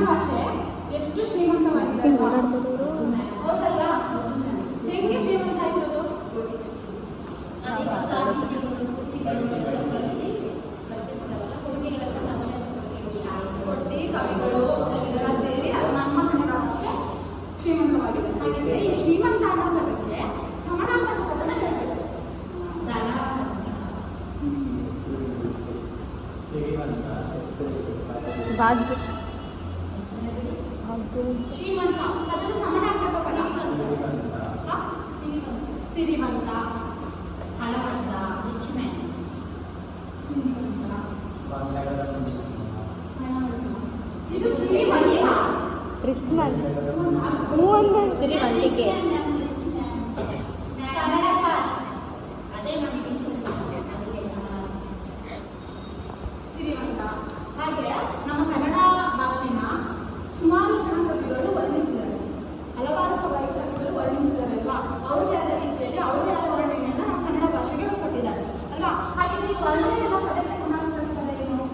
ಭಾಷೆ ಎಷ್ಟು ಶ್ರೀಮಂತವಾಗಿದೆ ಹೌದಲ್ಲ? ಹೆಂಗೆ ಶ್ರೀಮಂತ ಆಗಿರೋದು? ಕವಿಗಳು ಇದೆಲ್ಲ ಸೇರಿ ನಮ್ಮ ಕನ್ನಡ ಭಾಷೆ ಶ್ರೀಮಂತವಾಗಿದೆ. ಹಾಗಿದ್ರೆ ಈ ಶ್ರೀಮಂತ ಅನ್ನೋ ಪದಕ್ಕೆ ಸಮಾನಾರ್ಥಕ ಪದನ ಹೇಳ್ಬೇಕು. ಶ್ರೀಮಂತ ಪದದ ಸಮಾನಾರ್ಥಕ ಪದ ಸಿರಿವಂತ, ಹಣವಂತ, ರಿಚ್ ಮ್ಯಾನ್. ಇದು ಸಿರಿವಂತ, ರಿಚ್ ಮ್ಯಾನ್, ಸಿರಿವಂತಿಕೆ. ಸಿರಿವಂತ. ಹಾಗೆ ನಮ್ಮ ಕನ್ನಡ ಭಾಷೆನ ಸುಮಾರು ಜನ ಕವಿಗಳು ವರ್ಣಿಸಿದ್ದಾರೆ, ಹಲವಾರು ಕವಿಗಳು ವರ್ಣಿಸಿದ್ದಾರೆ ಅಲ್ವಾ? ಅವ್ರದೇ ಆದ ರೀತಿಯಲ್ಲಿ ಅವ್ರದೇ ಆದ ವರ್ಣನೆಯನ್ನ ನಮ್ಮ ಕನ್ನಡ ಭಾಷೆಗೆ ಕೊಟ್ಟಿದ್ದಾರೆ ಅಲ್ವಾ? ಹಾಗಿದ್ರೆ ಈ ವರ್ಣನೆ ಎಲ್ಲ ಪದಕ್ಕೆ ಸಮಾನಾರ್ಥಕ ಪದ ಏನು?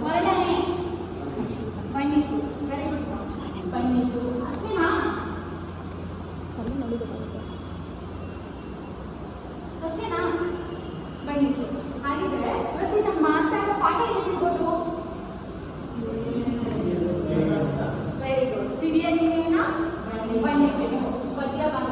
ವರ್ಣನೆ, ಬಣ್ಣಿಸು. Very good. ಬಣ್ಣಿಸು ಅಷ್ಟೇನಾ? ಅಷ್ಟೇನಾ? ಬಣ್ಣಿಸು. ಹಾಗಿದ್ರೆ ಇವತ್ತು ನಾನು ಮಾಡ್ತಾ ಇರೋ ಪಾಠ ಏನಿರ್ಬೋದು? Very good. ಸಿರಿಯ ನೀವೇನ ಬಣ್ಣಿಸು. ಪದ್ಯ ಭಾಗ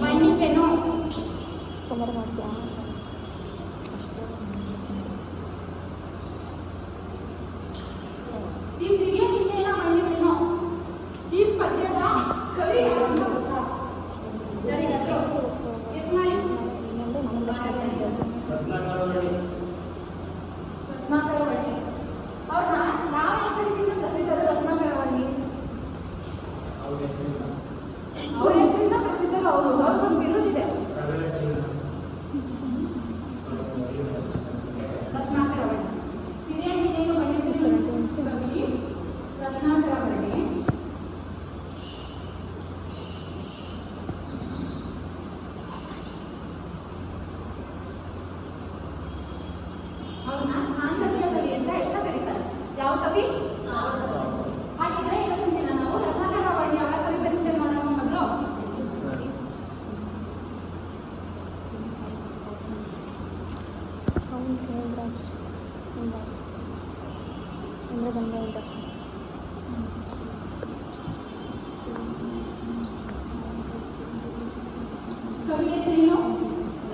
ಬಣ್ಣಿಪೆನು. ಈ ಸಿರಿಯ ನಿಮ್ಮೇನ ಬಣ್ಣಿಪೆನು. ಈ ಪದ್ಯದ ಕವಿ ಯಾರು ಅಂತ ಗೊತ್ತಾ? ಸರಿ ಎಸ್ ಮಾಡಿ. ರತ್ನಾಕರ ವರ್ಣಿ. ಅವ್ರನ್ನ ಯಾವ ಹೆಸರಿನಿಂದ ಪ್ರಸಿದ್ಧರು? ರತ್ನಾಕರ ವರ್ಣಿ ಅವ್ರ ಹೆಸರಿಂದ ಪ್ರಸಿದ್ಧರು. ಹೌದು, ಅವ್ರಿಗೊಂದು ಬಿರುದಿದೆ, ರತ್ನಾಕರ ವರ್ಣಿ. ಸಿರಿಯ ನೀನೇನು ಬಣ್ಣಿಪೆನು ಕವಿ ರತ್ನಾಕರ ವರ್ಣಿ. ಅವ್ರನ್ನ ಸಾಂಗತ್ಯ ಕವಿ ಅಂತ ಎಲ್ಲ ಕರೀತಾರೆ. ಯಾವ ಕವಿ? ಹಾಗಿದ್ರೆ ಇವತ್ತಿನ ದಿನ ನಾವು ರತ್ನಾಕರ ವರ್ಣಿ ಅವರ ಕವಿ ಪರಿಚಯ ಮಾಡೋಣ. ಮೊದಲು ಕವಿ ಹೆಸರೇನು?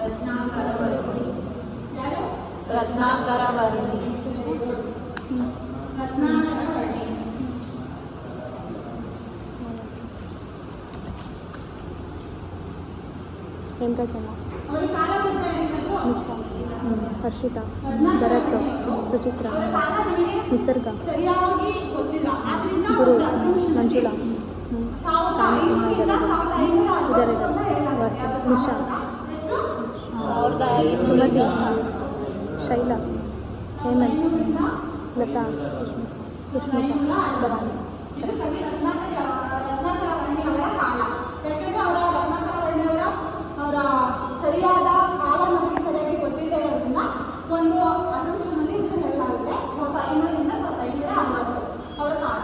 ರತ್ನಾಕರ ವರ್ಣಿ. ಯಾರು? ರತ್ನಾಕರ ವರ್ಣಿ. ರತ್ನಾಕರ ವರ್ಣಿ. ಅವರ ಕಾಲಘಟ್ಟ ಏನಿದ್ರು ಹರ್ಷಿತಾ, ಭರತ್, ಸುಚಿತ್ರಾ, ನಿಸರ್ಗ, ಸರಿಯಾಗಿ ಗೊತ್ತಿಲ್ಲ. ಆದ್ರಿಂದ ಗುರು, ಮಂಜುಳಾ, ನಿಶಾ, ಸುಮತಿ, ಶೈಲಾ, ಹೇಮಂತ್, ಲತಾ, ಸುಷ್ಮಿತಾ, ಇದು ಕವಿ ರತ್ನಾಕರ ವರ್ಣಿ ಅವರ ಕಾಲ. ಯಾಕಂದ್ರೆ ರತ್ನಾಕರ ವರ್ಣಿ ಅವರ ಸರಿಯಾದ ಕಾಲ ನಮಗೆ ಸರಿಯಾಗಿ ಗೊತ್ತಿದೆ ಇರೋದ್ರಿಂದ ಒಂದು ಅಸಂಪ್ಷನಲ್ಲಿ ಇದು ಹೇಳಲಾಗುತ್ತೆ. 1500ರಿಂದ 1560 ಅವರ ಕಾಲ.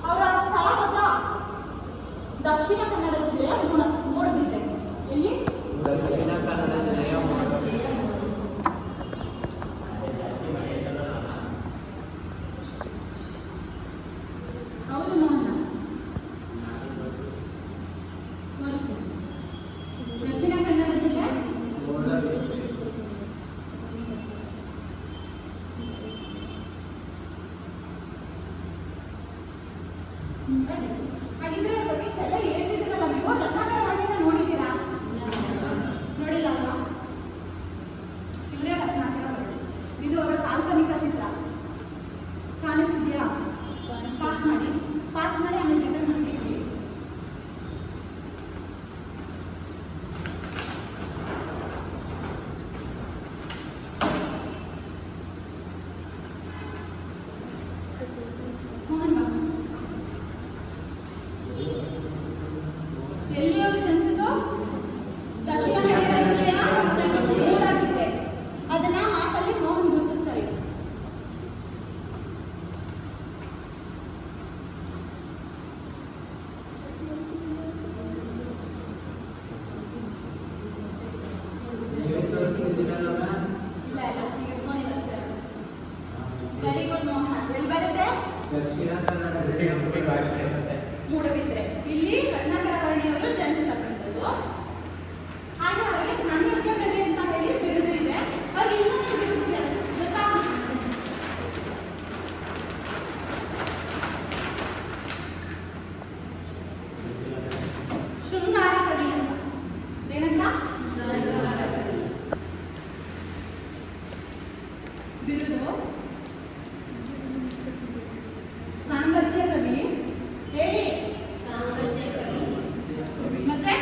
ಅವರ ಸ್ಥಳ ಗೊತ್ತಾ? ದಕ್ಷಿಣ ಕನ್ನಡ ಜಿಲ್ಲೆಯ ಮೂಡಬಿದ್ರೆ. ಎಲ್ಲಿ? ದಕ್ಷಿಣ ಕನ್ನಡ ಜಿಲ್ಲೆಯ ಹೌದು ಮೋಹನ. ದಕ್ಷಿಣ ಕನ್ನಡ ಜಿಲ್ಲೆ ಹಾಗಿದ್ರೆ ಬಗ್ಗೆ ಎಲ್ಲ ಹೇಳ್ತಿದ್ರಲ್ಲ ನೀವು. ರತ್ನಾಕರ ವರ್ಣಿನ ನೋಡಿದ್ದೀರಾ? ನೋಡಿಲ್ಲ ಅಲ್ವಾ? ಇವರೇ ರತ್ನಾಕರ ವರ್ಣಿ. ಇದು ಅವರ ಕಾಲ್ಪನಿಕ ಚಿತ್ರ. ಕಾಣಿಸ್ತಿದ್ಯಾ? ಪಾಸ್ ಮಾಡಿ ಆಮೇಲೆ ಲೆಟರ್ ಮಾಡ್ತೀವಿ. ದಕ್ಷಿಣ ಕನ್ನಡದಲ್ಲಿ ಹುಟ್ಟಿಗಾಡಿದೆ. ಮೂಡಬಿದ್ರೆ ಇಲ್ಲಿ ರತ್ನಾಕರ ವರ್ಣಿಯವರು ಜನಿಸ್ತಕ್ಕಂಥದ್ದು. ಹಾಗೆ ಅವರಿಗೆ ಸಾಂಗತ್ಯ ಕವಿ ಅಂತ ಹೇಳಿ ಬಿರುದು ಇದೆ. ಅವ್ರಿಗೆ ಇನ್ನೊಂದು ಬಿರುದು ಇದೆ ಗೊತ್ತಾ? ಶೃಂಗಾರ ಕವಿ ಅಂತ. ಏನಂತ? ಬಿರುದು ಸಾಂಗತ್ಯ ಕವಿ. ಹೇಳಿ. ಮತ್ತೆ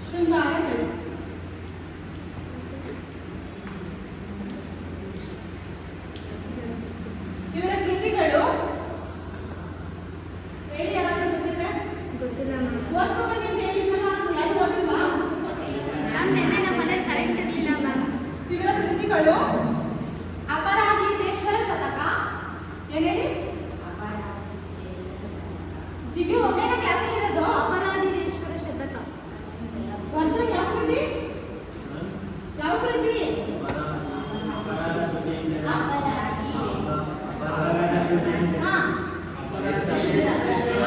ಶೃಂಗಾರ ಕವಿ. ಇವರ ಕೃತಿಗಳು ಹೇಳಿ. ಯಾರಾದ್ರೂ ಗೊತ್ತಿದ್ರೆ ಓದ್ಕೋಬೇಕು ಅಂತ ಹೇಳಿದ್ನಲ್ಲ, ಯಾರು ಓದಿಲ್ವಾ? ಇವರ ಕೃತಿಗಳು ಅಪರಾಜಿತೇಶ್ವರ ಶತಕ. ಏನ್ ಹೇಳಿ? ಈಗ ಒಂದನೇ ಕ್ಲಾಸಲ್ಲಿ ಇರೋದು ಅಪರಾಜಿತೇಶ್ವರ ಶತಕ. ಒಂದು ಯಾವ ಕೃತಿ? ಯಾವ ಕೃತಿ? ಹಾ,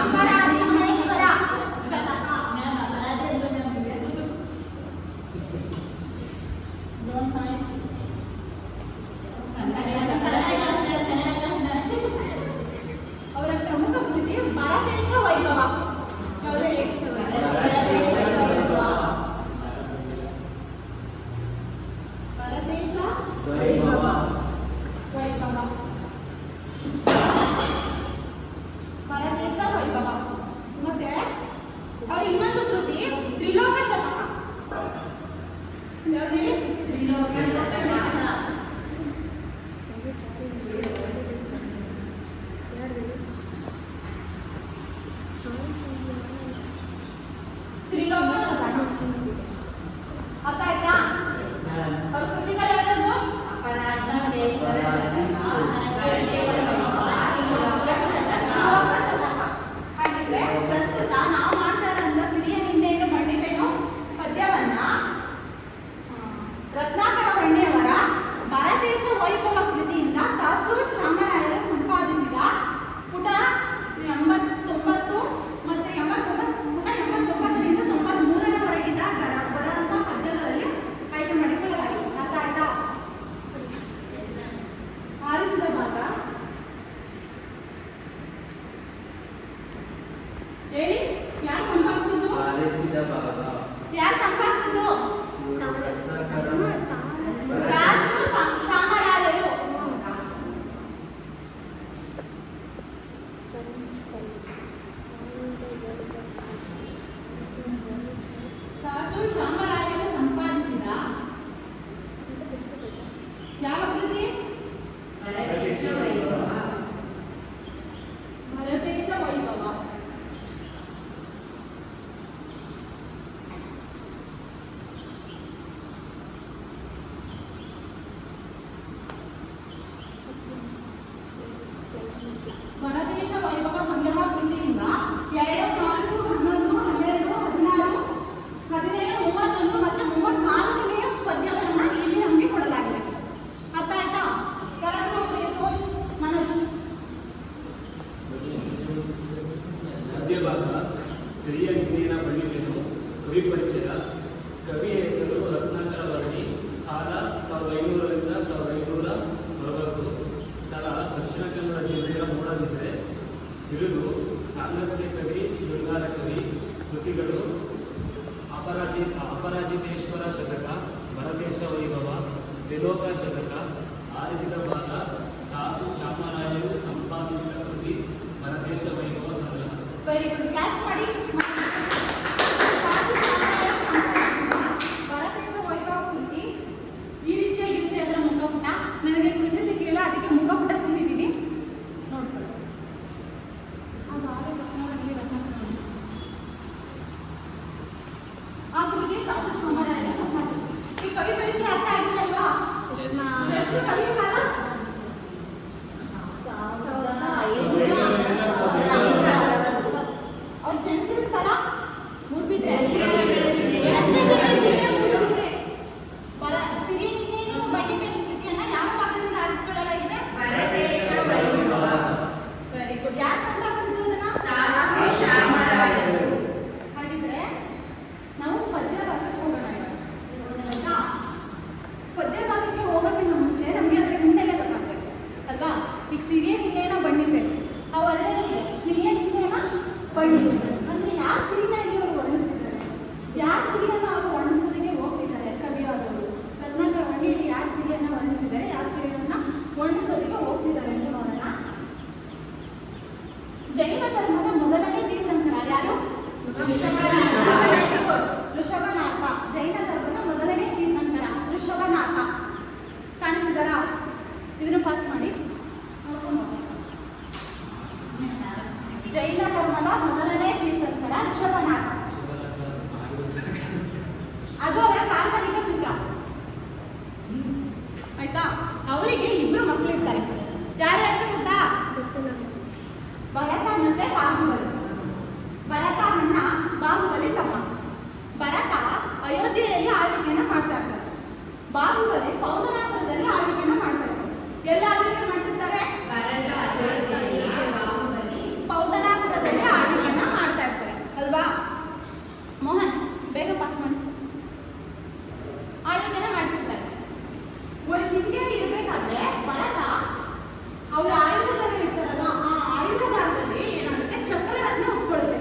ಅಪರಾಜಿತೇಶ್ವರ ಶತಕ. ಅವರ ಪ್ರಮುಖ ಕೃತಿ ಭರತೇಶ ವೈಭವ. ಯಾವುದೇ ಭರತೇಶ ವೈಭವ. ವೈಭವ. ಭರತೇಶ ವೈಭವ. ಮತ್ತೆ ಅವ್ರ ಇನ್ನೊಂದು ಕೃತಿ ತ್ರಿಲೋಕ ಶತಕ. ಯಾವ್ದು ಹೇಳಿ? ತ್ರಿಲೋಕ ಶತಕ. ತ್ರಿಲೋಕ ಶತಕ. ಅರ್ಥ ಆಯ್ತಾ? ಅವ್ರ ಕೃತಿಗಳು ಯಾವ್ದು? ಅಪರಾಜಿತೇಶ್ವರ ಶತಕ, ಭರತೇಶ ವೈಭವ, ತ್ರಿಲೋಕ ಶತಕ. ತ್ರಿಲೋಕ ಶತಕ. ಹಾಗಿದ್ರೆ ಪ್ರಸ್ತುತ ನಾವು ಮಾಡ್ತಾ ಇರೋಂಥ ಸಿರಿಯ ನಿಂಡೆಯನ್ನು ಮಣ್ಣಿಪೇನು ಪದ್ಯವನ್ನ ರತ್ನಾಕರ ವರ್ಣಿಯವರ ಭರತೇಶ ವೈಭವ ಕೃತಿಯಿಂದ ತಾಸೂರು ಶ್ಯಾಮರಾಯರು ಸಂಪಾದಿಸಿದ ಪುಟ 89 ಮತ್ತು 89 ಪುಟ 89ರಿಂದ 93ರವರೆಗಿನ ಬರುವಂತಹ ಪದ್ಯಗಳಲ್ಲಿ ಆಯ್ಕೆ ಮಾಡಿಕೊಳ್ಳಲಾಗಿದೆ. ಅರ್ಥ ಆಯ್ತಾ? ಆರಿಸಿದ ಭಾಗ ಹೇಳಿ. ಯಾರು ಸಂಪಾದಿಸಿದ್ದು? ಆರಿಸಿದ ಭಾಗ ಯಾರು ಸಂಪಾದಿಸಿದ್ದು? ರತ್ನಾಕರರು. ತಾಸೂರು ಶ್ಯಾಮರಾಯರು. ತಾಸೂರು ಶ್ಯಾಮರಾಯರು ಸಂಪಾದಿಸಿದ ಯಾವ ಕೃತಿ? ಭರತೇಶ ವೈಭವ. ಭರತೇಶ ವೈಭವ. ಭರತೇಶ ವೈಭವ ಸಂಗ್ರಹ ಕೃತಿಯಿಂದ 2, 4, 11, 12, 16, 17, 31 ಮತ್ತು 34ನೇ ಪದ್ಯಗಳನ್ನು ಇಲ್ಲಿ ನಮಗೆ ಕೊಡಲಾಗಿದೆ. ಅರ್ಥ ಆಯ್ತಾ? ಯಾರಾದ್ರೂ ಒಬ್ರು ಓದಿ ಮನೋಜ್. ಮಧ್ಯಭಾಗ ಸಿರಿಯ ನಿಂದಿನ ಬಳ್ಳಿಗೆನು. ಕವಿ ಪರಿಚಯ. ಕವಿಯ ಹೆಸರು ರತ್ನಾಕರ ವರ್ಣಿ. ಕಾಲ 1500ರಿಂದ 1560. ಸ್ಥಳ ದಕ್ಷಿಣ ಕನ್ನಡ ಜಿಲ್ಲೆಯ ಮೂಡಬಿದ್ರೆ. ಬಿರುದು ಸಾಂಗತ್ಯ ಕವಿ, ಶೃಂಗಾರ ಕವಿ. ಕೃತಿಗಳು ಅಪರಾಜಿತೇಶ್ವರ ಶತಕ, ಭರತೇಶ ವೈಭವ, ತ್ರಿಲೋಕ ಶತಕ. ಆರಿಸಿದ ಭಾಗ ತಾಸು ಶ್ಯಾಮರಾಯರು ಸಂಪಾದಿಸಿದ ಕೃತಿ ಭರತೇಶ ವೈಭವ ಸಂಗ್ರಹ. Very good. ಕ್ಲಾಸ್ ಮಾಡಿ. ಭರತೇಶ ವೈಭವ ಕೃತಿ ಈ ರೀತಿಯಾಗಿರುತ್ತೆ. ಅದರ ಮುಖಪುಟ ನನಗೆ ಕೃತಿ ಸಿಕ್ಕಿಲ್ಲ, ಅದಕ್ಕೆ ಮುಖಪುಟ ತಂದಿದ್ದೀನಿ, ನೋಡ್ಕೊಳ್ಳಿ. ಆ ಕೃತಿ ತಾಸು ಶ್ಯಾಮರಾಯರು ಸಂಪಾದಿಸಿದರು. ಈ ಕವಿ ಪರಿಚಯ ಅರ್ಥ ಆಗಿಲ್ಲಲ್ವಾ? ಎಷ್ಟು ಕವಿ ಕಾಲ? ಈಗ ಸಿರಿಯ ನಿಂಗೆನ ಬಣ್ಣಿಬೇಕು ಆ ವರ್ಣದಲ್ಲಿ ಸಿರಿಯ ನಿಂಗೆನ ಬಣ್ಣಿಬೇಕು ಅಂದರೆ ಯಾರು ಸಿರಿನ ಇಲ್ಲಿ ಅವರು ವರ್ಣಿಸ್ತಿದ್ದಾರೆ, ಯಾರು ಸಿರಿಯನ್ನು ಅವರು ವರ್ಣಿಸೋದಕ್ಕೆ ಹೋಗ್ತಿದ್ದಾರೆ ಕವಿಯಾದವರು. ರತ್ನಾಕರ ವರ್ಣಿಯಲ್ಲಿ ಯಾರು ಸಿರಿಯನ್ನು ವರ್ಣಿಸಿದ್ದಾರೆ, ಯಾರು ಸಿರಿಯನ್ನು ವರ್ಣಿಸೋದಕ್ಕೆ ಹೋಗ್ತಿದ್ದಾರೆ ಅಂತ ನೋಡೋಣ. ಜೈನ ಧರ್ಮದ ಮೊದಲನೇ ತೀರ್ಥಂಕರ ಯಾರು? ಋಷಭನಾಥ. ಜೈನ ಧರ್ಮದ ಮೊದಲನೇ ತೀರ್ಥಂಕರ ಋಷಭನಾಥ. ಕಾಣಿಸ್ತಿದ್ದಾರಾ? ಇದನ್ನು ಪಾಸ್ ಮಾಡಿ. ಜೈನ ಧರ್ಮದ ಮೊದಲನೇ ತೀರ್ಥಂಕರ ಋಷಭನಾಥ. ಅದು ಅವರ ಕಾಲ್ಪನಿಕ ಚಿತ್ರ ಆಯ್ತಾ. ಅವರಿಗೆ ಇಬ್ರು ಮಕ್ಕಳು ಇರ್ತಾರೆ. ಯಾರ್ಯಾರು ಗೊತ್ತಾ? ಭರತ ಮತ್ತೆ ಬಾಹುಬಲಿ. ಭರತ ಅಣ್ಣ, ಬಾಹುಬಲಿ ತಮ್ಮ. ಭರತ ಅಯೋಧ್ಯೆಯಲ್ಲಿ ಆಳ್ವಿಕೆಯನ್ನು ಮಾಡ್ತಾ ಇರ್ತಾರೆ, ಬಾಹುಬಲಿ ಪೌದನಾಪುರದಲ್ಲಿ ಆಳ್ವಿಕೆಯನ್ನು ಮಾಡ್ತಾ ಇರ್ತಾರೆ. ಎಲ್ಲ ಆಳ್ವಿಕೆ ಮಾಡ್ತಿರ್ತಾರೆ? ಪೌದನಾಪುರದಲ್ಲಿ ಆಳ್ವಿಕೆಯನ್ನು ಮಾಡ್ತಾ ಇರ್ತಾರೆ ಅಲ್ವಾ? ಮೋಹನ್ ಬೇಗ ಪಾಸ್ ಮಾಡಿ. ಆಳ್ವಿಕೆನ ಮಾಡ್ತಿರ್ತಾರೆ. ಹಿಂಗೆ ಇರ್ಬೇಕಾದ್ರೆ ಭರತ ಅವರ ಆಯುಧಗಳು ಇರ್ತಾರಲ್ಲ, ಆ ಆಯುಧಗಾರದಲ್ಲಿ ಏನಾಗುತ್ತೆ, ಚಕ್ರರತ್ನ ಉಟ್ಕೊಳ್ಳುತ್ತೆ.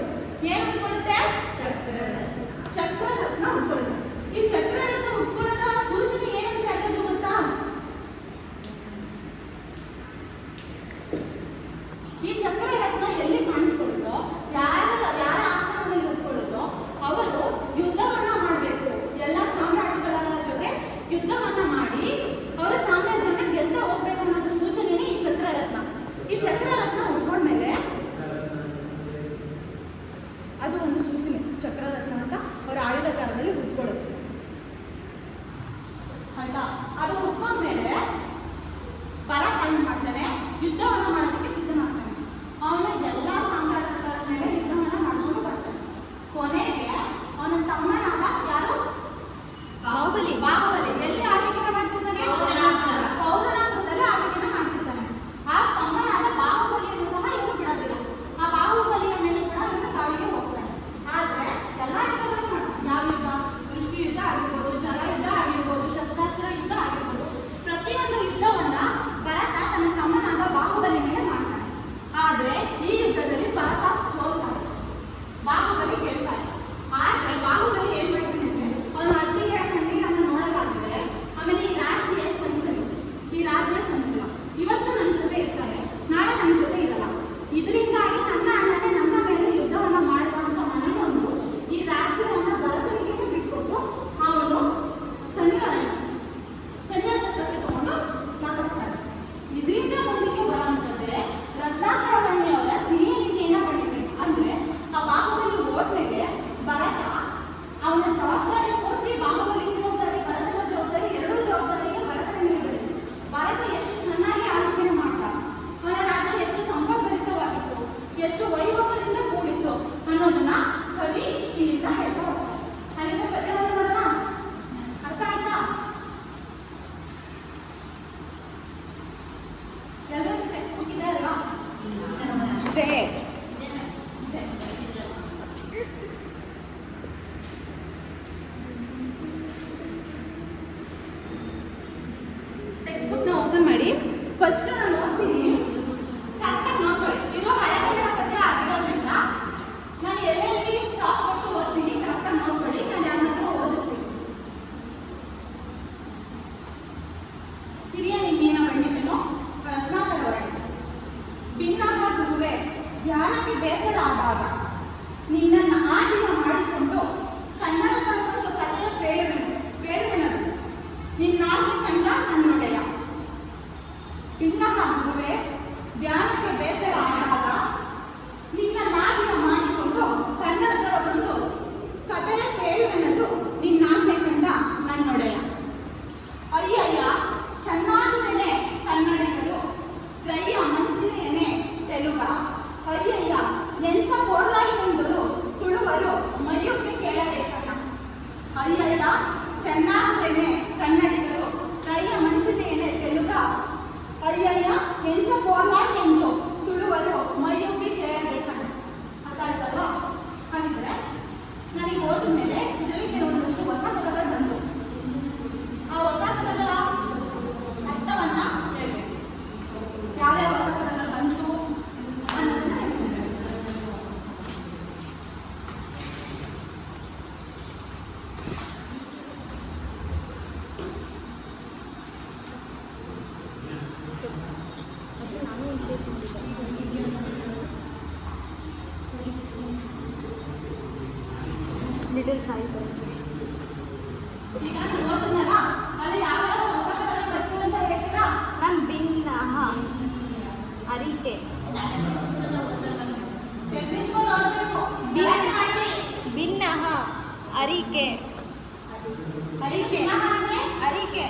ಏನ್ ಉಟ್ಕೊಳ್ಳುತ್ತೆ? ಚಕ್ರರತ್ನ ಉಟ್ಕೊಳ್ಳುತ್ತೆ. ಈ ಚಕ್ರರತ್ನ ಉಟ್ಕೊಳ್ಳೋದ ಸೂಚನೆ ಏನಂತ ಹೇಳಿದ್ರು ಗೊತ್ತಾ? ಈ ಚಕ್ರರತ್ನ ಎಲ್ಲಿ ಕಾಣಿಸ್ಕೊಳ್ಳುತ್ತೋ, ಯಾರ ಆಸ್ಥಾನದಲ್ಲಿ ಉಟ್ಕೊಳ್ಳುತ್ತೋ ಅವರು ಯುದ್ಧವನ್ನ ಮಾಡಬೇಕು. ಎಲ್ಲ ಸಾಮ್ರಾಜ್ಯಗಳ ಜೊತೆ ಯುದ್ಧವನ್ನ ಮಾಡಿ ಅವರ ಸಾಮ್ರಾಜ್ಯವನ್ನ ಗೆದ್ದ ಹೋಗ್ಬೇಕು ಅನ್ನೋದ್ರ ಸೂಚನೆನೇ ಈ ಚಕ್ರರತ್ನ. ಈ ಚಕ್ರರತ್ನ ಉಟ್ಕೊಂಡ್ಮೇಲೆ ಅದು ಒಂದು ಸೂಚನೆ, ಚಕ್ರರತ್ನ ಅಂತ ಅವರ ಆಯುಧಗಾರದಲ್ಲಿ ಉಟ್ಕೊಳ್ಳೋದು ಆಯ್ತಾ. ಅದು ಉಟ್ಕೊಂಡ್ಮೇಲೆ ಭರತ ಏನ್ ಮಾಡ್ತಾನೆ, ಯುದ್ಧವನ್ನ ಮಾಡೋದಕ್ಕೆ ಸಿದ್ಧನಾಗ್ತಾನೆ. ಅವನು ಎಲ್ಲ ಸಾಮ್ರಾಜ್ಯಗಳ ಮೇಲೆ ಯುದ್ಧವನ್ನ ಮಾಡ್ಕೊಂಡು ಬರ್ತಾನೆ. ಕೊನೆಗೆ ಅವನ ತಮ್ಮನಾದ ಯಾರು? ಬಾಹುಬಲಿ ಎಲ್ಲಿ ಆಳ್ವಿಕೆನ ಮಾಡ್ತಿರ್ತಾನೆ? ಪೌದನಾಪುರದಲ್ಲಿ ಆಳ್ವಿಕೆನ ಮಾಡ್ತಿರ್ತಾನೆ. ಆ ತಮ್ಮನಾದ ಬಾಹುಬಲಿಯನ್ನು ಸಹ ಇವನು ಬಿಡೋದಿಲ್ಲ. ಆ ಬಾಹುಬಲಿಯ ಮೇಲೆ ಕೂಡ ಇವನು ದಾಳಿಗೆ ಹೋಗ್ತಾನೆ. ಆದ್ರೆ ಎಲ್ಲ ಯುದ್ಧಗಳು ಮಾಡ್ತಾನೆ. ಯಾವ ಯುದ್ಧ? ದೃಷ್ಟಿ ಯುದ್ಧ ಆಗಿರ್ಬೋದು, ಜಲ ಯುದ್ಧ ಆಗಿರ್ಬೋದು, ಶಸ್ತ್ರಾಸ್ತ್ರ ಯುದ್ಧ ಆಗಿರ್ಬೋದು, ಪ್ರತಿಯೊಂದು ಯುದ್ಧವನ್ನ ಭರತ ತನ್ನ ತಮ್ಮನಾದ ಬಾಹುಬಲಿ ಮೇಲೆ ಮಾಡ್ತಾನೆ. ಆದ್ರೆ ಈ ಯುದ್ಧದಲ್ಲಿ ಭರತ ಸೋಲ್ತಾನೆ, ಬಾಹುಬಲಿ ಗೆಲ್ತಾನೆ. ಆದ್ರೆ ಬಾಹುಬಲಿ ಏನ್ ಮಾಡ್ತಾನೆ ಅಂದ್ರೆ ಅವನ ಅತ್ತಿಗೆ ಕಣ್ಣಿಗೆ ಅವನು ನೋಡೋದಾಗಿದೆ. ಆಮೇಲೆ ಈ ರಾಜ್ಯ ಚಂಚಲ, ಇವತ್ತು ನನ್ನ ಜೊತೆ ಇರ್ತಾರೆ, ನಾಳೆ ನನ್ನ ಜೊತೆ ಇರಲ್ಲ. ಇದರಿಂದಾಗಿ ನನ್ನ ಅಣ್ಣನೇ ನನ್ನ ಮೇಲೆ ಯುದ್ಧವನ್ನ ಮಾಡುವ ಅಂತ ಮನನೊಂದು ಈ ರಾಜ್ಯವನ್ನ ಭರತನಿಗೆ ಬಿಟ್ಕೊಟ್ಟು ಅವನು ಸನ್ಯಾಸತ್ವಕ್ಕೆ ತಗೊಂಡು ಹೊರಟೋಗ್ತಾನೆ. ಇದರಿಂದ ಮುಂದಕ್ಕೆ ಬರುವಂಥದ್ದೇ ರತ್ನಾಕರ ವರ್ಣಿಯವರ ಸಿರಿಯ ನೀತಿಯನ್ನ ಪಡಿಬೇಕು. ಅಂದ್ರೆ ಆ ಬಾಹುಬಲಿ ಹೋದ್ಮೇಲೆ ಭರತ ಅವನ ಜವಾಬ್ದಾರಿ ಪೂರ್ತಿ, ಬಾಹುಬಲಿ ಜವಾಬ್ದಾರಿ, ಭರತನ ಜವಾಬ್ದಾರಿ, ಎರಡೂ ಜವಾಬ್ದಾರಿಗೆ ಭರತನ ಮೇಲೆ ಬೆಳೆಯಿತು. ಭರತ ಎಷ್ಟು ಚೆನ್ನಾಗಿ ಆಳ್ವಿಕೆ ಮಾಡ್ತಾನೆ, ಅವನ ರಾಜ್ಯ ಎಷ್ಟು ಸಂಪದ್ಭರಿತವಾಗಿತ್ತು, ಎಷ್ಟು ವೈಭವದಿಂದ ಕೂಡಿತ್ತು ಅನ್ನೋದನ್ನ ಕವಿ ಇಲ್ಲಿಂದ ಹೇಳ್ತಾ ಹೋಗ್ತಾರೆ. ಅಲ್ಲಿಂದ ಪದ್ಯವನ್ನು ನೋಡೋಣ. ಅರ್ಥ ಆಯ್ತಾ? ಎಲ್ಲರೂ ಟೆಕ್ಸ್ಟ್ ಬುಕ್ ಇದೆ ಅಲ್ವಾ? ಇದೆ. ಟೆಕ್ಸ್ಟ್ ಬುಕ್ ನ ಓಪನ್ ಮಾಡಿ. ಫಸ್ಟ್ ನಾನು ಓದ್ತೀನಿ, ಕರೆಕ್ಟಾಗಿ ನೋಡ್ಕೊಳ್ಳಿ. ಇದು ಹಳೆಗನ್ನಡ ಪದ್ಯ ಆಗಿರೋದ್ರಿಂದ ನಾನು ಎಲ್ಲೆಲ್ಲಿ ಸ್ಟಾಪ್ ಕೊಟ್ಟು ಓದ್ತೀನಿ, ಕರೆಕ್ಟಾಗಿ ನೋಡ್ಕೊಳ್ಳಿ. ನಾನು ಯಾರನ್ನ ಓದಿಸ್ತೀನಿ. ಸಿರಿಯ ನಿಂಗೆನ ಬಣ್ಣಿಪೆನು ರತ್ನಾಕರ ವರ್ಣಿ. ಭಿನ್ನಾಗ ಗುರುವೆ ಧ್ಯಾನಕ್ಕೆ ಬೇಸರ ಆದಾಗ ನಿನ್ನನ್ನು ಆದಿಯ ಮಾಡಿಕೊಂಡು ಕನ್ನಡದೊಳಗೊಂದು ಕಥೆಯ ಬೇಡುವೆನದು ನಿನ್ನಾಜ್ಞೆ ಕಂಡ ನನ್ನೊಡೆಯ. ಭಿನ್ನಹ ಗುರುವೆ ಧ್ಯಾನಕ್ಕೆ ಬೇಸರ ಆದಾಗ ನಿನ್ನ ನಾದಿಯ ಮಾಡಿಕೊಂಡು ಕನ್ನಡದೊಳಗೊಂದು ಕಥೆಯ ಬೇಡುವೆನದು ನಿನ್ನಾಜ್ಞೆ ಕಂಡ ನನ್ನೊಡೆಯ. ಅಯ್ಯಯ್ಯ ಚೆನ್ನಾಗಿದ್ದೇನೆ ಕನ್ನಡಿಗರು, ರೈಯ ಮಂಚಿನೆಯನೆ ತೆಲುಗ. ಅಯ್ಯಯ್ಯ ಎಂಚ ಪೋರ್ಲಾಯ್ಕೆಂಬುದು ತುಳುವರು ಮೈಯೊಪ್ಪಿ ಕೇಳಬೇಕಲ್ಲ. ಅಯ್ಯಯ್ಯ ಚೆನ್ನಾಗಿದ್ದೇನೆ ಕನ್ನಡಿಗರು, ರೈಯ ಮಂಚಿನೆಯನೆ ತೆಲುಗ. ಅಯ್ಯಯ್ಯ ಎಂಚ ಪೋರ್ಲಾಯ್ಕೆಂದು ತುಳುವರು ಮೈಯೊಪ್ಪಿ ಕೇಳಬೇಕಲ್ಲ. ಅದಾಯ್ತಲ್ವಾ? ಹಾಗಿದ್ರೆ ನನಗೆ ಓದಿದ್ಮೇಲೆ ಇದರಲ್ಲಿ ಕೆಲವೊಂದಷ್ಟು ಹೊಸ ಪದಗಳು ಬಂತು. ಆ ಹೊಸ ಪದಗಳ ಅರ್ಥವನ್ನ ಹೇಳ್ಬೇಕು. ಯಾವ್ಯಾವ ಹೊಸ ಟೈಟಲ್ ಸಾಯಿ ಪರಂಜ್ಪುರಿ. ಈಗ ನಾನು ಓದಿದ್ನಲ್ಲ ಅಲ್ಲಿ ಯಾವ್ಯಾವ ಹೊಸ ಪದಗಳು ಬರ್ತು ಅಂತ ಹೇಳ್ತೀರಾ? ಮ್ಯಾಮ್ ಭಿನ್ನಃ ಅರಿಕೆ ಎದ್ದಿಸ್ಕೊಂಡು ಓದ್ಬೇಕು. ಭಿನ್ನ ಮಾಡಿ. ಭಿನ್ನಃ ಅರಿಕೆ ಅರಿಕೆ ಅರಿಕೆ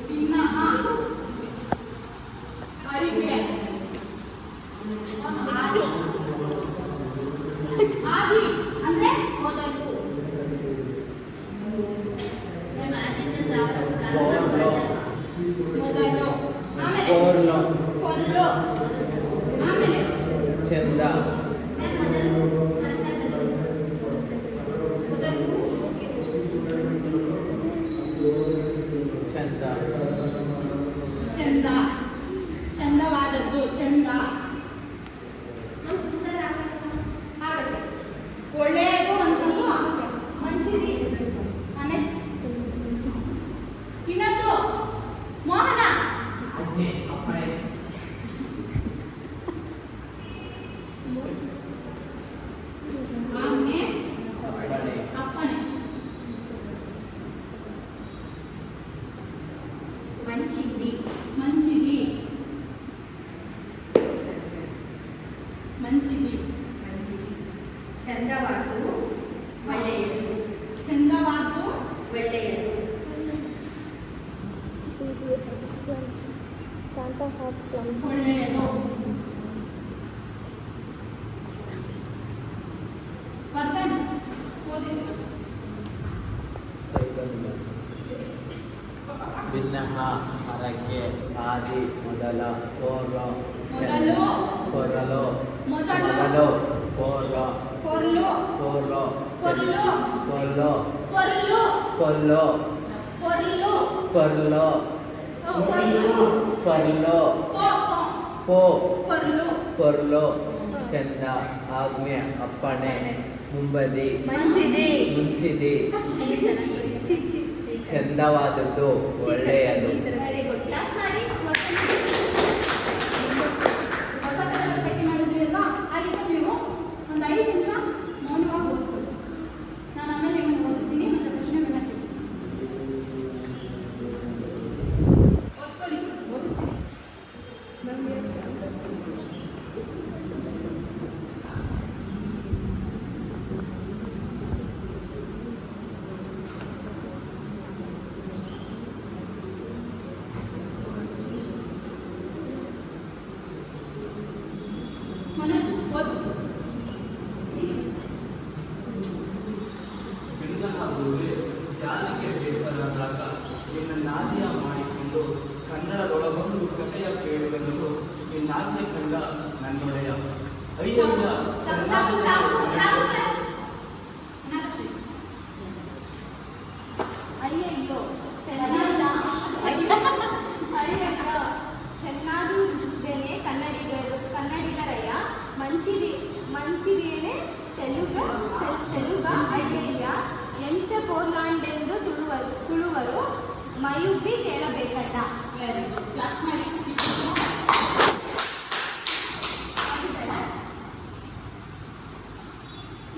ಭಿನ್ನಃ ಅರಿಕೆ. ನೆಕ್ಸ್ಟ್ ಆದಿ ಅಂದ್ರೆ ಮೊದಲು ಕೋರ್ಲೋ ಮೊದಲು. ಆಮೇಲೆ ಕೋರ್ಲೋ ಕೊಲ್ಲು. ಆಮೇಲೆ ಚಂದ ಮೊದಲು ಚಂದ ಚಂದ. ಚಂದವಾದದ್ದು ಚಂದ ನಮ್ಮ ಸುಂದರ ಆಗುತ್ತೆ. ಒಳ್ಳೆಯದು ಅಂತಲೂ ಆಗುತ್ತೆ. ಮಂಚಿದಿ. ನೆಕ್ಸ್ಟ್ ಇನ್ನೊಂದು ಮೋಹನ. ಅಜ್ಞೆ ಅಪ್ಪಣೆ ಆಜ್ಞೆ ಅಪ್ಪಣೆ ಅಪ್ಪಣೆ. ಮಂಚಿದ್ದಿ ಮಂಚಿದಿ. ಮಂಚಿದಿ. ಚಂದವಾದು ಒಳ್ಳೆಯದು ಚಂದವಾದ್ದು ಒಳ್ಳೆಯದು ಒಳ್ಳೆಯದು. ವರ್ಧನ್ ಓದಿ. ಭಿನ್ನಃ ಹರಕೆ ಆದಿ ಮೊದಲ ಕೋರ್ಲೋ ಮೊದಲು ಕೊರಲು ಮೊದಲು ಮೊದಲು ಕೋರ್ಲೋ ಕೊರ್ಲು ಕೋರ್ಲೋ ಕೊರ್ಲು ಕೊಲ್ಲೋ ಕೊರ್ಲು ಕೊಲ್ಲೋ ಕೊರ್ಲು ಕೊರ್ಲೋ ಕೊರ್ಲು ಕೊರ್ಲೋ ಕೋ ಕೋ ಕೊರ್ಲು ಕೊರ್ಲೋ ಚಂದ ಆಜ್ಞೆ ಅಪ್ಪಣೆ ಮುಂಬದಿ ಮಂಚಿದಿ. ಮುಂಚಿದಿ ಚಂದವಾದದ್ದು ಒಳ್ಳೆಯದು. Very good. ಕ್ಲಾಸ್ ಮಾಡಿ. ಹೊಸ ಪದಗಳ ಪಟ್ಟಿ ಮಾಡಿದ್ವಿ ಅಲ್ವಾ? ಹಾಗಿದ್ರೆ ನೀವು ಒಂದು 5 ನಿಮಿಷ ಮೌನವಾಗಿ ಓದ್ಕೊಳ್ಳಿ. ನಾನು ಆಮೇಲೆ ನಿಮ್ಮನ್ನು ಓದಿಸ್ತೀನಿ ಮತ್ತು ಪ್ರಶ್ನೆಗಳನ್ನ ಕೇಳ್ತೀನಿ. ಓದ್ಕೊಳ್ಳಿ. ಓದಿಸ್ತೀನಿ. ಮನೋಜ್ ಓದು. ಭಿನ್ನಃ ಗುರುವೇ ಧ್ಯಾನಕ್ಕೆ ಬೇಸರಾದಾಗ ನಿನ್ನ ನಾದಿಯ ಮಾಡಿಕೊಂಡು ಕನ್ನಡದೊಳಗೊಂದು ಕಥೆಯ ಕೇಳುವೆಂದು ನಿನ್ನಾಜ್ಞೆ ಕಂಡ ನನ್ನೊಡೆಯ ಅಯ್ಯಯ್ಯ ಸಾಕು ಸಾಕು ಸಾಕು ಸರ್. ಅಯ್ಯಯ್ಯೋ ಅಯ್ಯಯ್ಯ. ಅಯ್ಯಯ್ಯೋ ಚೆನ್ನಾಗಿದ್ದೇನೆ ಕನ್ನಡಿಗರಯ್ಯ ಮಂಚಿರಿಯೇ ತೆಲುಗ ಅಯ್ಯಯ್ಯ ಎಂಚ ಪೋರ್ಲಾಂಡೆಂದು ತುಳುವರು ಮಯುಬ್ಬಿ ಕೇಳಬೇಕಲ್ಲ. Very good. ಕ್ಲಾಸ್ ಮಾಡಿ.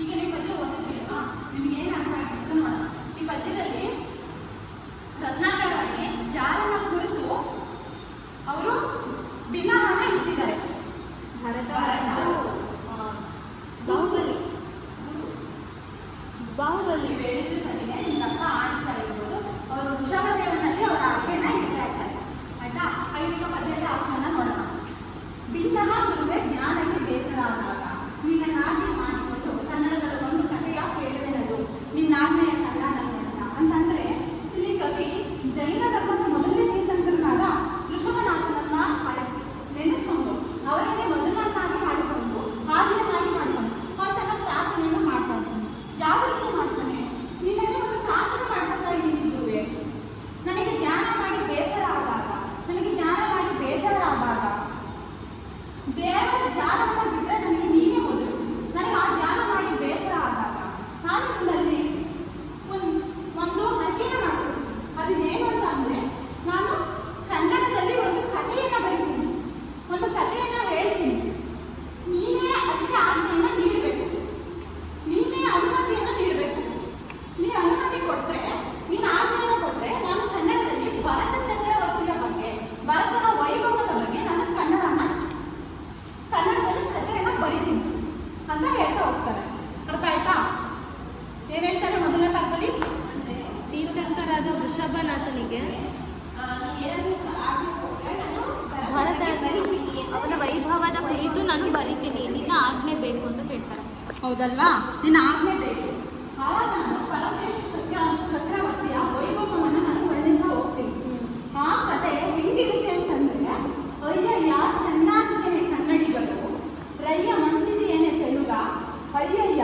ಈಗ ನೀವು ಪದ್ಯ ಓದಿದ್ರಿ ಅಲ್ವಾ? ನಿಮ್ಗೆ ಏನು ಅರ್ಥ ಆಗಿತ್ತು ನೋಡೋಣ. ಈ ಪದ್ಯದಲ್ಲಿ ರತ್ನಾಕರವಾಗಿ ಯಾರನ್ನ ಕುರಿತು ಅವರು ಭಿನ್ನವನ್ನ ಇಟ್ಟಿದ್ದಾರೆ. ಭರತದ್ದು ಬಾಹುಬಲಿ ನೀವು ಹೇಳಿದ್ದು ಸರಿನೇ. ನಿಮ್ಗೆ ಅರ್ಥ ಆಗ್ತಾ ಇರ್ಬೋದು. ಅವರು ವೃಷಭದೇವನಲ್ಲಿ ಅವರ ಅರ್ಕೆನ ಇಡ್ತಾ ಇದ್ದಾರೆ. ಆಯ್ತಾ? ಇದೀಗ ಬರೀತೀನಿ, ನಿನ್ನ ಆಜ್ಞೆ ಬೇಕು ಅಂತ ಕೇಳ್ತಾರೆ. ಹೌದಲ್ವಾ? ನಿನ್ನ ಆಜ್ಞೆ ಬೇಕು. ಆವಾಗ ನಾನು ಫಲದೇಶ ಚಕ್ರವರ್ತಿಯ ವೈಭವವನ್ನು ನಾನು ವರ್ಣಿಸ್ತಾ ಹೋಗ್ತೀನಿ. ಆ ಕಥೆ ಹೆಂಗಿರುತ್ತೆ ಅಂತಂದ್ರೆ, ಅಯ್ಯಯ್ಯ ಚೆನ್ನಾಗಿದ್ದೇನೆ ಕನ್ನಡಿಗರು, ರಯ್ಯ ಮಂಚಿದಿಯೇನೆ ತೆಲುಗ, ಅಯ್ಯಯ್ಯ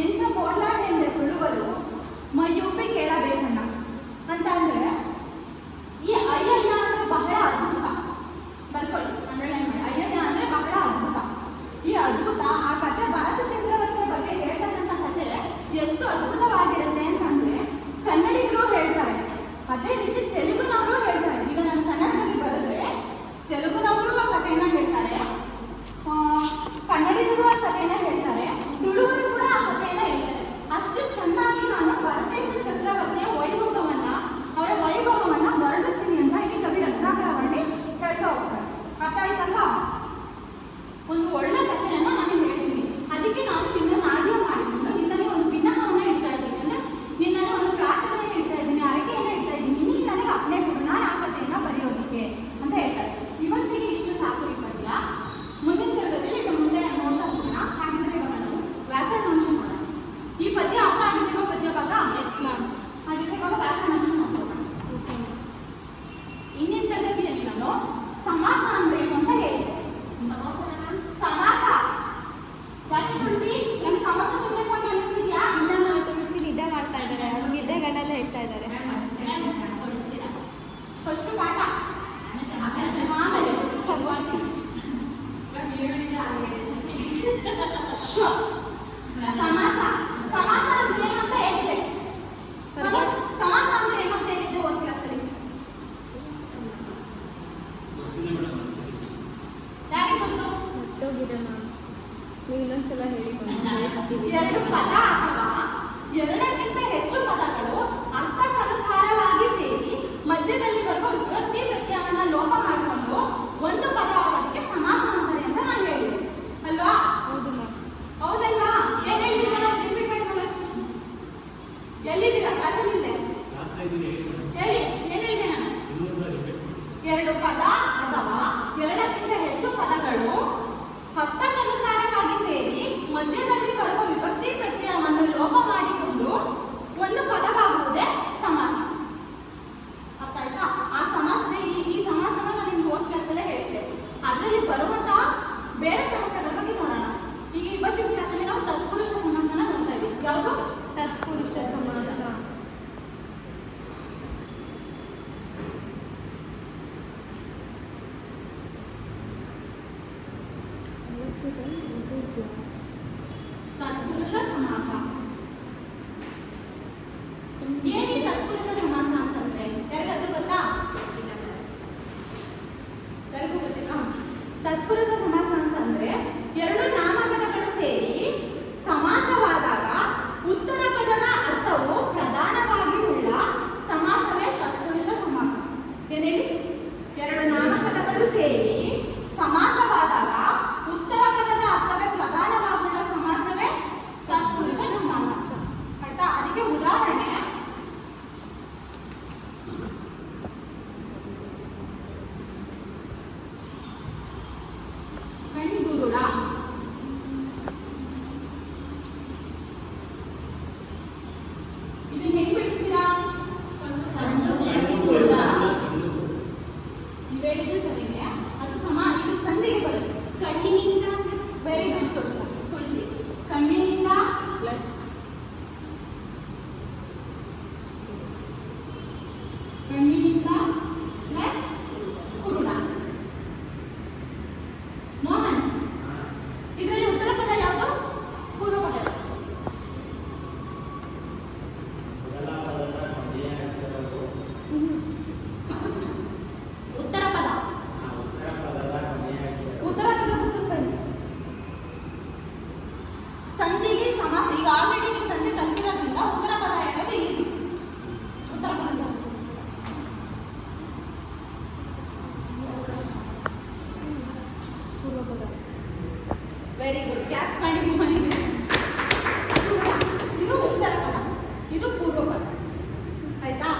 ಎಂಚ ಪೋಡ್ಲಾಡೆಂದೆ ತುಳುವರು, ಮೈಯುಪ್ಪಿ ಕೇಳಬೇಕಣ್ಣ ಅಂತ. ಅಂದ್ರೆ ಈ ಅಯ್ಯಯ್ಯ ಅಂದ್ರೆ ಬಹಳ ಅದ್ಭುತ. ಬರ್ಕೊಳ್ಳಿ, ಅಂಡರ್ಲೈನ್ ಮಾಡಿ. ಅಯ್ಯಯ್ಯ ಅಂದ್ರೆ ಬಹಳ ಅದ್ಭುತ. ಈ ಅದ್ಭುತ ಆ ಕಥೆ ಭರತ ಚಕ್ರವರ್ತಿಯ ಬಗ್ಗೆ ಹೇಳ್ತಕ್ಕಂಥ ಕಥೆ ಎಷ್ಟು ಅದ್ಭುತವಾಗಿರುತ್ತೆ ಅಂತಂದ್ರೆ ಕನ್ನಡಿಗರು ಹೇಳ್ತಾರೆ, ಅದೇ ರೀತಿ ತೆಲುಗುನವರು ಹೇಳ್ತಾರೆ. ಈಗ ನಾನು ಕನ್ನಡದಲ್ಲಿ ಬರೆದ್ರೆ ತೆಲುಗುನವರು ಆ ಕಥೆಯನ್ನ ಹೇಳ್ತಾರೆ, ಕನ್ನಡಿಗರು ಆ ಕಥೆಯನ್ನ ಹೇಳ್ತಾರೆ, ತುಳುವರು ಕೂಡ ಆ ಕಥೆಯನ್ನ ಹೇಳ್ತಾರೆ. ಅಷ್ಟು ಚೆನ್ನಾಗಿ ನಾನು ಭರತೇಶ ಚಕ್ರವರ್ತಿಯ ವೈಭವವನ್ನ, ಅವರ ವೈಭವವನ್ನ ವರ್ಣಿಸ್ತೀನಿ ಅಂತ ಇಲ್ಲಿ ಕವಿ ರತ್ನಾಕರ ವರ್ಣಿ ಹೇಳ್ತಾ ಹೋಗ್ತಾರೆ. ಅರ್ಥ ಆಯ್ತಲ್ಲ? ಒಂದು ಒಳ್ಳೆ ಕಥೆಯನ್ನ ನಾನು ಹೇಳ್ತೀನಿ. ಅದಕ್ಕೆ ನಾನು ನಿನ್ನ ನಾಡಿಯ ಮಾಡಿಕೊಂಡು ನಿನ್ನಲ್ಲಿ ಒಂದು ವಿನಹವನ್ನ ಇಡ್ತಾ ಇದ್ದೀನಿ, ಅಂದ್ರೆ ನಿನ್ನಲ್ಲಿ ಒಂದು ಪ್ರಾರ್ಥನೆಯನ್ನು ಇಡ್ತಾ ಇದ್ದೀನಿ, ಅರಕೆಯನ್ನು ಇಡ್ತಾ ಇದ್ದೀನಿ, ನೀನು ನನಗೆ ಅಪ್ಪಣೆ ಕೊಡು ನಾನು ಆ ಕಥೆಯನ್ನ ಬರೆಯೋದಕ್ಕೆ ಅಂತ ಹೇಳ್ತಾರೆ. ಇವತ್ತಿಗೆ ಇಷ್ಟು ಸಾಕು ಈ ಪದ್ಯ. ಮುಂದಿನ ತರಗತಿಯಲ್ಲಿ ಇನ್ನು ಮುಂದೆ ನೋಡ್ತಾ ಹೋಗೋಣ. ಹಾಗಿದ್ರೆ ಇವಾಗ ನಾವು ವ್ಯಾಕರಣಾಂಶ ಮಾಡೋಣ. ಈ ಪದ್ಯ ಅರ್ಥ ಆಗಿದೆಯೋ ಪದ್ಯ ಭಾಗ? Yes ma'am. ಹಾಗಿದ್ರೆ ಇವಾಗ ವ್ಯಾಕರಣಾಂಶ ನೋಡೋಣ. ಇಂದಿನ ತರಗತಿಯಲ್ಲಿ ನಾನು ಸಮಾಸ ಅಂದ್ರೆ ಏನು ಅಂತ ಹೇಳಿದೆ. ಸಮಾಸ ಯಾಕೆ ತುಳಸಿ? ನಿಮ್ಗೆ ಸಮಾಸ ತುಂಬಬೇಕು ಅಂತ ಅನಿಸ್ತಿದ್ಯಾ? ಇಲ್ಲ, ತುಳಸಿ ನಿದ್ದೆ ಮಾಡ್ತಾ ಇದ್ದಾರೆ, ಅವ್ರು ನಿದ್ದೆ ಗಂಡಲ್ಲ ಹೇಳ್ತಾ ಇದ್ದಾರೆ. ಫಸ್ಟ್ ಪಾಠ, ಆಮೇಲೆ ಸಮಾಸ. ಸಮಾಸ. ಸಮಾಸ ಅಂದ್ರೆ ಏನು ಅಂತ ಹೇಳಿದೆ. ಸಮಾಸ ಅಂದ್ರೆ ಏನು ಅಂತ ಹೇಳಿದ್ದೆ ಒಂದು ಕ್ಲಾಸಲ್ಲಿ. ಯಾರಿಗೆ ಗೊತ್ತು? ಗೊತ್ತೋಗಿದೆ ಮ್ಯಾಮ್, ನೀವು ಇನ್ನೊಂದ್ಸಲ ಹೇಳಿಕೊಂಡು. ಎರಡು ಪದ ಅಥವಾ ಎರಡಕ್ಕಿಂತ ಹೆಚ್ಚು ಪದಗಳು ಅರ್ಥಕ್ಕನುಸಾರವಾಗಿ ಸೇರಿ ಮಧ್ಯದಲ್ಲಿ ಬರುವ ವಿಭಕ್ತಿ ಪ್ರತ್ಯಯವನ್ನ ಲೋಪ ಮಾಡಿಕೊಂಡು ಒಂದು ಪದ ಆಗೋದಕ್ಕೆ ಸಮಾಸ ಅಂತಾರೆ ಅಂತ ನಾನು ಹೇಳಿದೆ ಅಲ್ವಾ? ಹೌದು ಮ್ಯಾಮ್. ಹೌದಲ್ವಾ? ಏನ್ ಹೇಳಿದ್ದೆ ನಾನು? ರಿಪೀಟ್ ಮಾಡಿ ಮಲಕ್ಷ. ಎಲ್ಲಿದ್ದೀರಾ? ಕ್ಲಾಸಲ್ಲಿದ್ದೆ. ಹೇಳಿ, ಏನ್ ಹೇಳಿದೆ ನಾನು? ಎರಡು ಪದ ಅಥವಾ ಎರಡಕ್ಕಿಂತ ಹೆಚ್ಚು ಪದಗಳು ಅರ್ಥಕ್ಕನುಸಾರವಾಗಿ ಸೇರಿ ಮಧ್ಯದಲ್ಲಿ ಬರುವ ವಿಭಕ್ತಿ ಪ್ರತ್ಯಯವನ್ನು ಲೋಪ ಮಾಡಿಕೊಂಡು ಒಂದು ಪದವಾಗುವುದೇ ಸಮಾಸ. ಅರ್ಥ ಆಯ್ತಾ? ಆ ಸಮಾಸದ ಈ ಸಮಾಸನ ನಾನು ನಿಮ್ಗೆ ಹೋದ ಕ್ಲಾಸಲ್ಲೇ ಹೇಳಿದ್ದೆ. ಅದರಲ್ಲಿ ಬರುವಂತಹ ಬೇರೆ ಸಮಾಸಗಳ ಬಗ್ಗೆ ನೋಡೋಣ. ಈಗ ಇವತ್ತಿನ ಕ್ಲಾಸಲ್ಲಿ ನಾವು ತತ್ಪುರುಷ ಸಮಾಸನ ನೋಡ್ತಾ ಇದ್ದೀವಿ. ಯಾವುದು? ತತ್ಪುರುಷ ಸಮಾಸ. ತತ್ಪುರುಷ ಸಮಾಸ. ಏನಿ ತತ್ಪುರುಷ ಸಮಾಸ ಅಂತಂದ್ರೆ ಯಾರಿಗಾದ್ರೂ ಗೊತ್ತಾ? ಯಾರಿಗೂ ಗೊತ್ತಿಲ್ಲ. ತತ್ಪುರುಷ ಸಮಾಸ ಅಂತಂದ್ರೆ ಎರಡು ನಾಮಪದಗಳು ಸೇರಿ ಸಮಾಸವಾದಾಗ ಉತ್ತರ ಪದದ ಅರ್ಥವು ಪ್ರಧಾನವಾಗಿ ಉಳ್ಳ ಸಮಾಸವೇ ತತ್ಪುರುಷ ಸಮಾಸ. ಏನೇಳಿ? ಎರಡು ನಾಮಪದಗಳು ಸೇರಿ ಸಮಾಸವಾದಾಗ ಉತ್ತರ ಪದದ ಅರ್ಥವೇ ಪ್ರಧಾನವಾಗುಳ್ಳ ಸಮಾಸವೇ ತತ್ಪುರುಷ ಸಮಾಸ. ಆಯ್ತಾ? ಅದಕ್ಕೆ ಉದಾಹರಣೆ ಕಣ್ಗುರುಡ. ಇದನ್ನ ಹೆಂಗ್ ಬಿಡಿಸ್ತೀರಾ? ನೀವು ಹೇಳಿದ್ದು ಸರಿನೇ. ಅದು ಇದು ಸಂಧಿಗೆ ಬರುತ್ತೆ. ಕಣ್ಣಿನಿಂದ. ವೆರಿ ಗುಡ್ ತುಳಸಿ. ಕಣ್ಣಿನಿಂದ ಪ್ಲಸ್ ಕಣ್ಣಿನಿಂದ ಪ್ಲಸ್ ಕುರುಡ. ಮೋಹನ್, ಇದರಲ್ಲಿ ಉತ್ತರ ಪದ ಯಾವುದು? ಪೂರ್ವ ಪದ. ಉತ್ತರ ಪದ. ಉತ್ತರ ಪದ ಗುರುತಿಸ್ಕೊಳ್ಳಿ. ಸಂಧಿಗೆ ಸಮಾಸ. ಈಗ ಆಲ್ರೆಡಿ ನೀವು ಸಂಧಿ ಕಲ್ತಿರೋದ್ರಿಂದ ಉತ್ತರ ಪದ ಹೇಳೋದು ಈಸಿ. ಉತ್ತರ ಪದ ಪೂರ್ವ ಪದ. Very good. ಕ್ಯಾಚ್ ಮಾಡಿ ಮನೆಗೆ. ಇದು ಉತ್ತರ ಪದ, ಇದು ಪೂರ್ವ ಪದ. ಆಯ್ತಾ?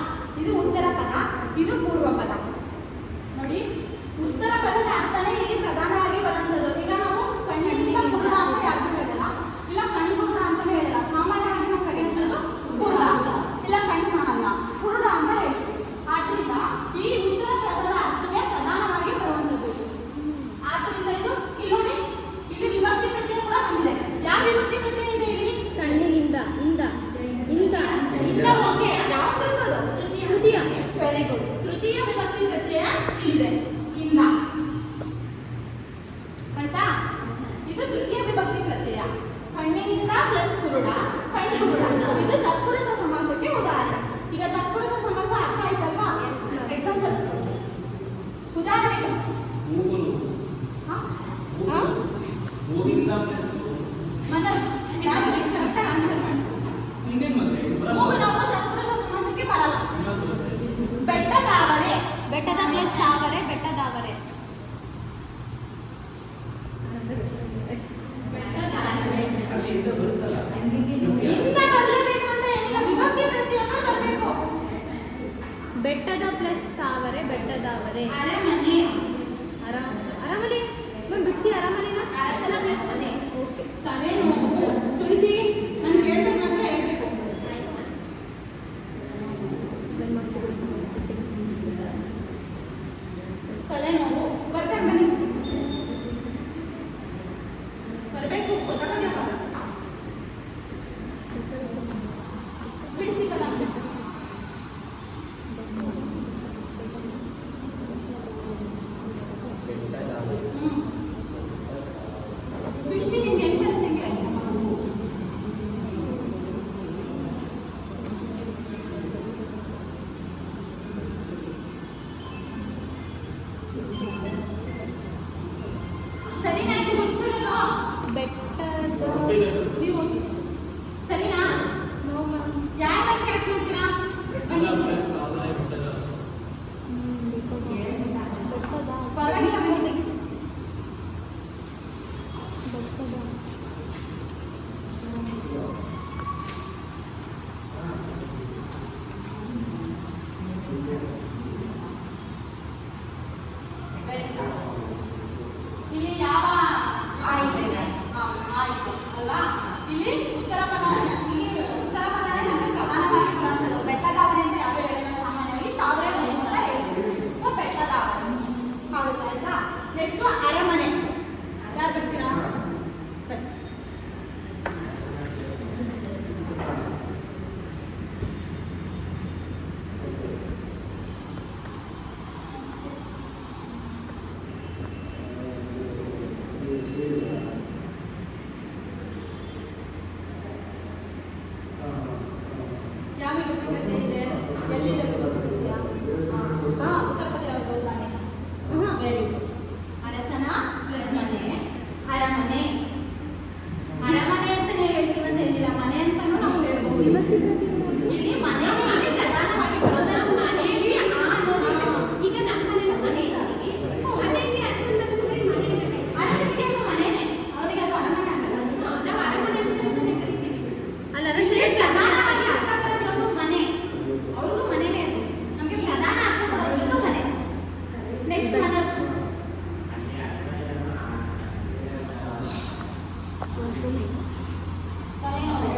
ಇದು ಉತ್ತರ ಪದ, ಇದು ಪೂರ್ವ ಪದ. ನೋಡಿ, ಉತ್ತರ ಪದದ ಅರ್ಥನೇ ಇಲ್ಲಿ ಪ್ರಧಾನವಾಗಿ ಬರುವಂಥದ್ದು. ಈಗ ನಾವು ಕಣ್ಣಿನ ಇದೆ ಇಂದ. ಆಯ್ತಾ? ಇದು ತೃತೀಯ ವಿಭಕ್ತಿ ಪ್ರತ್ಯಯ. ಕಣ್ಣಿನಿಂದ ಪ್ಲಸ್ ಕುರುಡ, ಕಣ್ಕುರುಡ. ಇದು ತತ್ಪುರುಷ ಸಮಾಸಕ್ಕೆ ಉದಾಹರಣೆ. ಈಗ ತತ್ಪುರುಷ ಸಮಾಸ ಅರ್ಥ ಆಯ್ತಲ್ವಾ? ಎಕ್ಸಾಂಪಲ್ಸ್ ಉದಾಹರಣೆ ಮೂಗುಲು ಹಾ? ಮೂಗಿಂದ ಪ್ಲಸ್ ಮನೋಜ್ ಯಾರು ಕರೆಕ್ಟಾಗಿ ಆನ್ಸರ್ ಮಾಡಿ. ಇನ್ನೇನ್ ಮತ್ತೆ ಇದು ಬರಲ್ಲ. ಮೂಗು ನೋವು ತತ್ಪುರುಷ ಸಮಾಸಕ್ಕೆ ಬರಲ್ಲ. ಇನ್ನೊಂದು ಬರುತ್ತೆ. ಬೆಟ್ಟದಾವರೆ ಬೆಟ್ಟದ ಪ್ಲಸ್ ತಾವರೆ ಬೆಟ್ಟದಾವರೆ. ಬೆಟ್ಟದಾವರೆ ಅಲ್ಲಿ ಇಂದ ಬರುತ್ತಲ್ಲ ಇಂದ ಬರಲೇಬೇಕು ಅಂತ ಏನಿಲ್ಲ, ವಿಭಕ್ತಿ ಪ್ರತ್ಯಯಗಳು ಬರಬೇಕು. ಬೆಟ್ಟದ ಪ್ಲಸ್ ತಾವರೆ ಬೆಟ್ಟದಾವರೆ. ಅರಮನೆ ಅರಮನೆ ಮ್ಯಾಮ್ ಬಿಡಿಸಿ ಅರಮನೆನ. ಅರಸನ ಪ್ಲಸ್ ಮನೆ. ಓಕೆ. ತಲೆನೋವು ತುಳಸಿ ನಾನು ಹೇಳ್ದಾಗ ಮಾತ್ರ ಹೇಳ್ಬೇಕು. ತಲೆನೋವು ಬರ್ತಾರೆ ಬನ್ನಿ, ಬರಬೇಕು ಗೊತ್ತಾಗದೆ ಪದ ಬಿಡಿಸಿ ಪದ. ಬಿಡಿಸಿ ನಿಮ್ಗೆ ಹೆಂಗ್ ಬರುತ್ತೆ ಹಂಗೆ. ಸರಿನಾ? ಇಷ್ಟು ಬಿಡಿಸ್ಬಿಡೋದು ಬೆಟ್ಟದ ನೀವು ಸರಿನಾ? No ma'am. ಯಾರು ಬಗ್ಗೆ ಯಾಕೆ ಮಾಡ್ತೀರಾ? ಬೆಟ್ಟದ ಪ್ಲಸ್ ತಾವರೆ ಬೆಟ್ಟದ ಪರವಾಗಿಲ್ಲ ಬನ್ನಿ. ಇಲ್ಲಿ ಯಾವ ಆಯ್ತು ಆಯ್ತು ಅಲ್ವಾ? ಇಲ್ಲಿ ಉತ್ತರ ಪದ, ಇಲ್ಲಿ ಉತ್ತರ ಪದನೇ ನಮಗೆ ಪ್ರಧಾನವಾಗಿ ಬರುತ್ತದೆ. ಬೆಟ್ಟದಾವರೆ ಅಂತ ಯಾವ ಹೇಳಿಲ್ಲ, ಸಾಮಾನ್ಯವಾಗಿ ತಾವರೆ ಅಂತ ಹೇಳ್ತೀವಿ. ಸೊ ಬೆಟ್ಟದಾವರೆ ಆಗುತ್ತೆ. ಆಯ್ತಾ? ನೆಕ್ಸ್ಟ್ ಅರಮನೆ. ಯಾರು ಬರ್ತೀರಾ? ಸರಿ. ಯಾವ ವಿಭಕ್ತಿ ಪ್ರತ್ಯಯ ಇದೆ? ಎಲ್ಲಿದೆ ವಿಭಕ್ತಿ ಪ್ರತ್ಯಯ? ಉತ್ತರ ಪದ ಯಾವುದು? ಮನೆ. Very good. ಅರಸನ ಪ್ಲಸ್ ಮನೆ, ಅರಮನೆ. ಅರಮನೆ ಅಂತಾನೆ ಹೇಳ್ತೀವಿ ಅಂತ ಹೇಳಿಲ್ಲ, ಮನೆ ಅಂತಾನೂ ನಾವು ಹೇಳ್ಬೋದು. ಇಲ್ಲಿ ಮನೆ ಇಲ್ಲಿ ಪ್ರಧಾನವಾಗಿ ಬರೋದು. ಇಲ್ಲಿ ಆ ಅನ್ನೋದು ಇದೆ. ಈಗ ನಮ್ಮ ಮನೆಯಲ್ಲೂ ಮನೆ ಇದೆ ಅವರಿಗೆ. ಅದೇ ಇಲ್ಲಿ ಅರಸನ ಮನೆ ಮನೆ ಇದೆ. ಅರಸನಿಗೆ ಅದು ಮನೆನೇ, ಅವರಿಗೆ ಅದು ಅರಮನೆ ಆಗಲ್ಲ. ನಾವು ಅರಮನೆ ಅಂತಾನೆ ಕರಿತೀವಿ. ಅಲ್ಲ ಇಲ್ಲಿ ಪ್ರಧಾನವಾಗಿ ಅರ್ಥ ಬರೋದು ಅದು ಮನೆ. ಅವ್ರಿಗೂ ಮನೆನೇ ಅದು. ನಮಗೆ ಪ್ರಧಾನ ಅರ್ಥ ಬರೋದು ಮನೆ. ನೆಕ್ಸ್ಟ್ ಮನೋಜ್. ತಲೆನೋವು.